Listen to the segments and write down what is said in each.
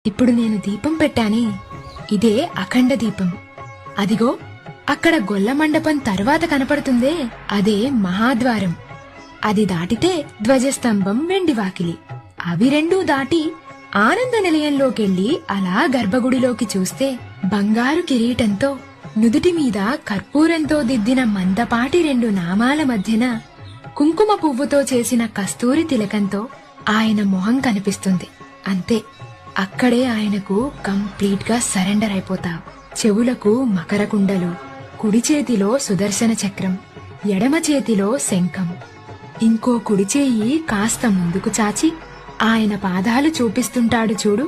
ఇప్పుడు నేను దీపం పెట్టానే, ఇదే అఖండ దీపం. అదిగో అక్కడ గొల్ల మండపం తర్వాత కనపడుతుందే, అదే మహాద్వారం. అది దాటితే ధ్వజస్తంభం, వెండి వాకిలి. అవి రెండూ దాటి ఆనంద నిలయంలోకెళ్లి అలా గర్భగుడిలోకి చూస్తే బంగారు కిరీటంతో నుదుటి మీద కర్పూరంతో దిద్దిన మందపాటి రెండు నామాల మధ్యన కుంకుమ పువ్వుతో చేసిన కస్తూరి తిలకంతో ఆయన మొహం కనిపిస్తుంది. అంతే, అక్కడే ఆయనకు కంప్లీట్ గా సరెండర్ అయిపోతావు. చెవులకు మకర కుండలు, కుడి చేతిలో సుదర్శన చక్రం, ఎడమ చేతిలో శంఖం. ఇంకో కుడి చేయి కాస్త ముందుకు చాచి ఆయన పాదాలు చూపిస్తుంటాడు చూడు,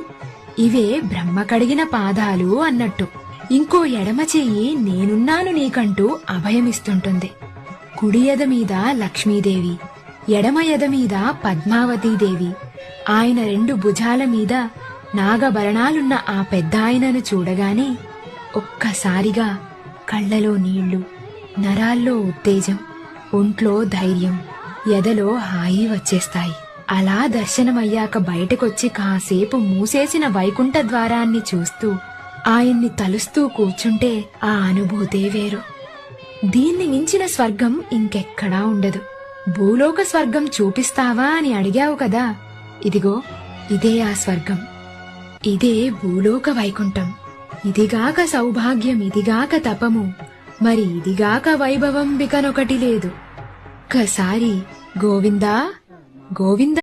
ఇవే బ్రహ్మ కడిగిన పాదాలు అన్నట్టు. ఇంకో ఎడమ చెయ్యి నేనున్నాను నీకంటూ అభయమిస్తుంటుంది. కుడి ఎద మీద లక్ష్మీదేవి, ఎడమ ఎద మీద పద్మావతీదేవి. ఆయన రెండు భుజాల మీద నాగభరణాలున్న ఆ పెద్దాయనను చూడగానే ఒక్కసారిగా కళ్లలో నీళ్లు, నరాల్లో ఉత్తేజం, ఒంట్లో ధైర్యం, ఎదలో హాయి వచ్చేస్తాయి. అలా దర్శనమయ్యాక బయటకొచ్చి కాసేపు మూసేసిన వైకుంఠ ద్వారాన్ని చూస్తూ ఆయన్ని తలుస్తూ కూర్చుంటే ఆ అనుభూతే వేరు. దీన్ని మించిన స్వర్గం ఇంకెక్కడా ఉండదు. భూలోక స్వర్గం చూపిస్తావా అని అడిగావు కదా, ఇదిగో ఇదే ఆ స్వర్గం. ఇదే భూలోక వైకుంఠం. ఇదిగాక సౌభాగ్యం, ఇదిగాక తపము, మరి ఇదిగాక వైభవం బికనొకటి లేదు. ఒక్కసారి గోవిందా గోవిందా